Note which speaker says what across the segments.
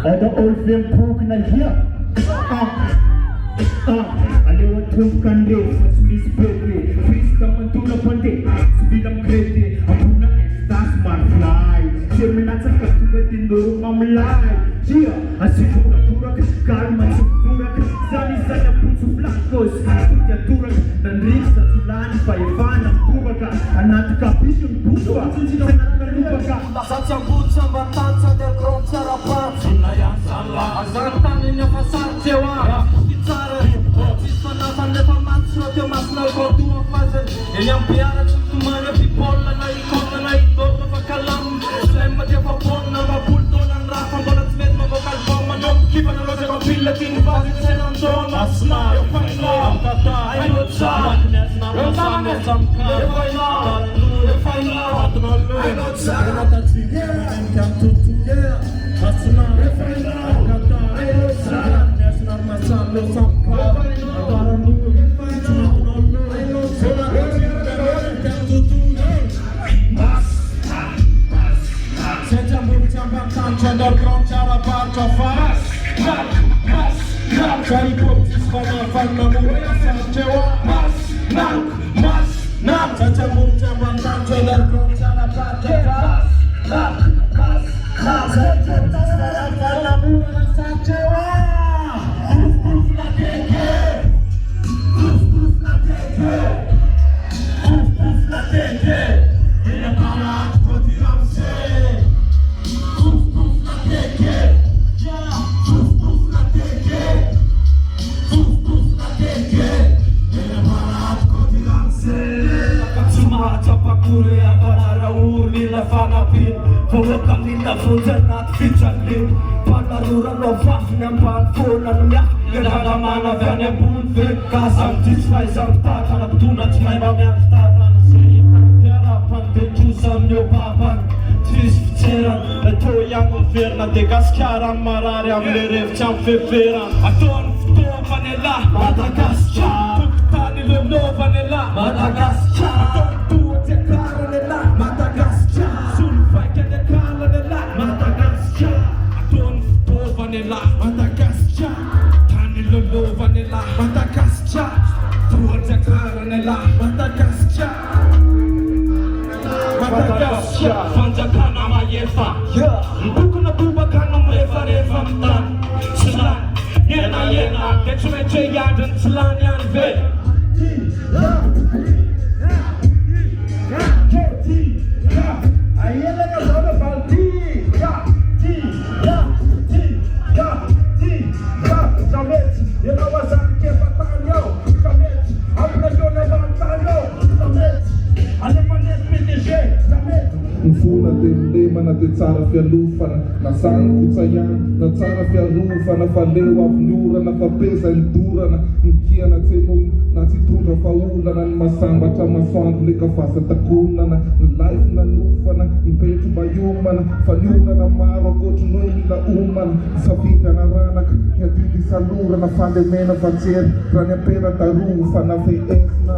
Speaker 1: Ada olvem pokna here. Alewa tumkan le, sulis bebe, frista mantula pande, subilam krete, amuna estas marfly. Seminat sa katugatin do mamlay. Dia asipura turak, kalma supurak, sani saya putu flakos, tuja turak, dan riksa tulani paivana kubaka, anak kapisun puswa, sanat kalubaka.
Speaker 2: Lasat yang buta batansa del krom cara parti. Sunayan salah, azartan ini pasar cewa. Gitarra, panatan lepa mansro, teo masnal ko dua fase. Yang biara semuanya bipolar, na ikona na idol na pagkalam. Selama dia papon na mapulto ng rapang balat smet mabokal bomba no. Kipa na loja ko pilating basi sa nandon. Asna, yung paina, ang kata, ay loatra. Yung tama samka, yung paina, yung paina, ay loatra. Kanatatsig, yung kang tutuya. Asna, yung paina, ang kata, ay loatra. National masan, yung samka, ang painu, yung paina, ay loatra. Kang tutuya. Sejambung jambang cendol kron cara baca fas. Cari buktis pada fana mulia sewa. Mas. Sejambung jambang cendol kron cara baca fas. Sejambung fana mulia sewa. Påverkan lilla foten att fitta liv. Panaruran och vaffnen på en fånan mjak. Jag hade manna vänner bondvill. Kasam tidsfajsam tak. Han har betonat mig vad med en statan. Säger rappan till tusan och pappan. Tvisfiteran. Med tojang och firna. Det gaskara marar. Jag blir revtjam för fyran. Att de förstår vanilla. Madagaskar. Buktan i lumlo vanilla. Madagaskar. Att de bor till karanilla. Madagaskar. Madagaskar, tani lolo vanilla, Madagaskar, tuorja karanella, Madagaskar, fanja kana majefa, bukuna buba kana mrefa mtan, slan, yena, kechumeche yaden slan yan ve. Ayela ka sana balti, Samet, you know what's up, keep a tango. Samet, I'm not gonna ban tango. Samet, I'm the one that's been the shit. Samet.
Speaker 3: Mfuna demlema na te tsara fialofana na sankotsayan na tsara fiarofana falewa avnyora na fapesa indorana nikiana tsemony na tsitondra faolana ny masambatra masoandro le kafasatakonana ny life nanofana mipetro mbayomana fanionana maro akoatrinoe mila omana safitana ranaka nyadidy salorana falemena vajery raha ny ampera daroa fanaveesina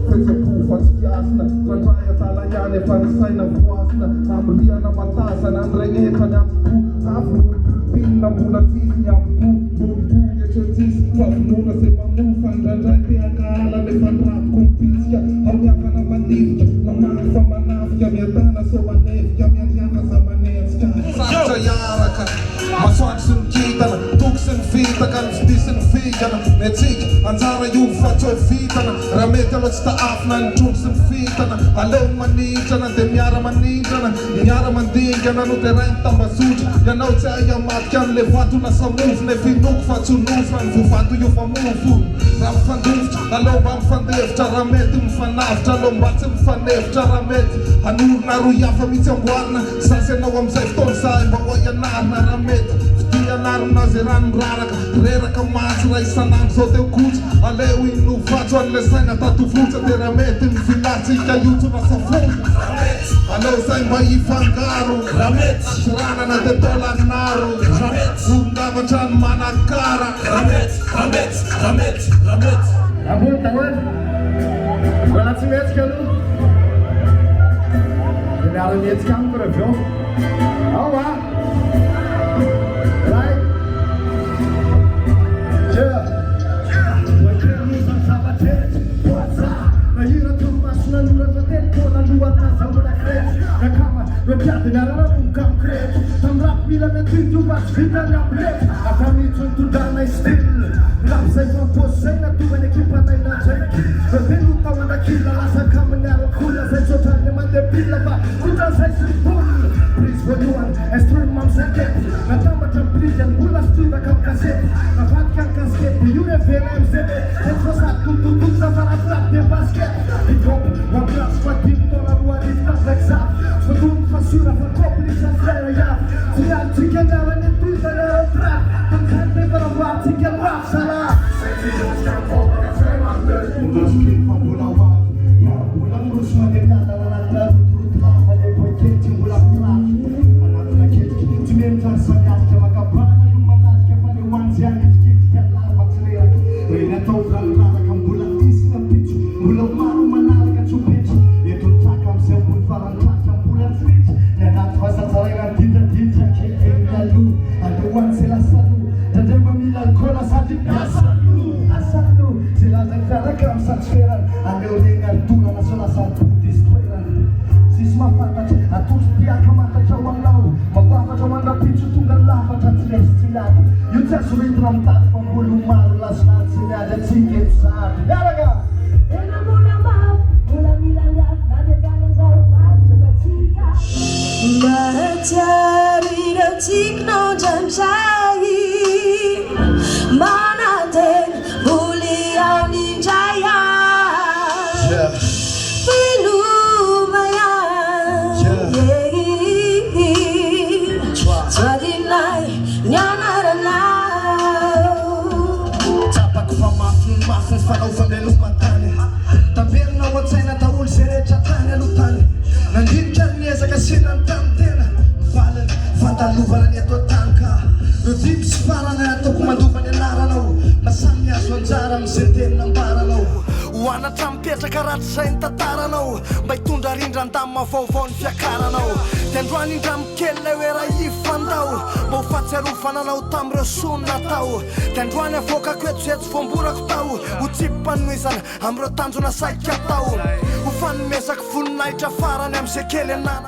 Speaker 3: fetsapo fatsikiasina fandraya talayany efa nisaina voasina amriana matasana andregnetany amiko avypinna mbola tisiny amiko boribory etretisy favinona zay mamofa indraindray te akaala le fandrako kompitsika amiakana manifika mamafa manafika miatana so manefika miandiaka za manetsika satra iaraka masoandro sy nikitana toky sy nivitaka ny fidi sy nifigana metsika anjara io fatsoe vitana raha mety aloha tsy taafina ny trondro sy nifitana aleo manitrana de miara manindrana miara mandingana no de ray mitambazotra ianao tsy ay amatika am'le vatona samofo ne finoko fa tsy nofo ny vovato io fa mofo raha mifandovitra aleo mba mifandevitra raha mety mifanavitra aleo mba tsy mifanevitra raha mety hanorona ro iafa mitsy amboarina sasy anao am'izay fotoana zahay mba ho ianarina raha mety fianarina zay ranoraraka reraka matsy raha isanandro zao teo kotsy aleo ino vatso an'le saina tatovotra de raha mety mifilatsika iotsona safono aleo zay mba hifangaro raha mety ranana de tolanaro ondavatra ny manakara raha mety
Speaker 1: Apunta hoje, agora se mete que eu não. Ele era meio de campo, viu? Vamos lá. Vai. Ropiady miarana nonga mkrety Tamrap mila metydio vatsy vitany amlety Afamitso nitondrana still Rap zay famposy zay natovany ekipanay nandraiky Velo tao andakila lasa kaminy arakola Zay tsotrany mandepila fa tondra zay symbol Prise voalohany instrument amzay kety Natambatra mpridy angola stridaka am kasety Navadika ny kaskety io revena MCD Etfosat tototok zafarafrap de basket Hip-hop mampilasy fatimy taona roa arivo tazakzaf Fadomy fasura fa koplisany frère iaf Tsy mialytsika angarany etoizany aotra Tankany nefaramboatsika rap sala Mondaskiny fa mbola hoavy Mbola mirosy mandemiana anatina rotorotorafa Le boikety mbola pirafy Anatina ketiky Tsy mienitra sangazika makabana no manazika fa le hoanzy any etiketiky alava tsy reraka Reny atao rarararaka mbola tisina pitso Mbola maro manaraka tsopetry Eto nitsaka amzay ambony farantratra mbola tsiritsy Ny anaty fasazaraina dintaditra kely mialo Andehoany se lasalo Tandremba mila alkola sady asalo Asalo Zay lazany fiaraka am'satsferany Aneo regny aldorana so lasa distoerany Sisy mafantatra atosy piaka mantatra ho anao Mahoafatra ho andrapitso tonga lafatra tsy lesy tsy lata Io tsy azo retina mitady fa mbolo maro lasinaty sy miady atsika eto sady Miaraka!
Speaker 4: Tena mbola mafy, mbola mila ngafy Na dia zany zao mahatrakatsika Mahatiary ireo tikinao ndraindray Manateny voly ao nindray Filoma Tadinay ny anaranao
Speaker 2: Tapako fa mafy fanaovany lomatany Taverina ao an-tsaina daholo zay rehetra tany alohatany Nandritra niezaka senany tamy tena Mivalany fandalovana ny ato an-tany ka Reo dimy sy farana ataoko mandovany anaranao Masamy azo anjara am'izay teny nambaranao Hoanatra mipetraka ratsy zay ny tantaranao Mba hitondra rindran-dama vaovao ny fiakaranao Dia androany indramikely lay hoe raha ifandao Mba ho fatsiarofananao tamin'ireo sonina tao Dia androany avoakako eto zay tsy voamborako tao Ho tsipanoizana amin'ireo tanjona saika tao Ho fanomezako voninahitra farany am'izay kely anana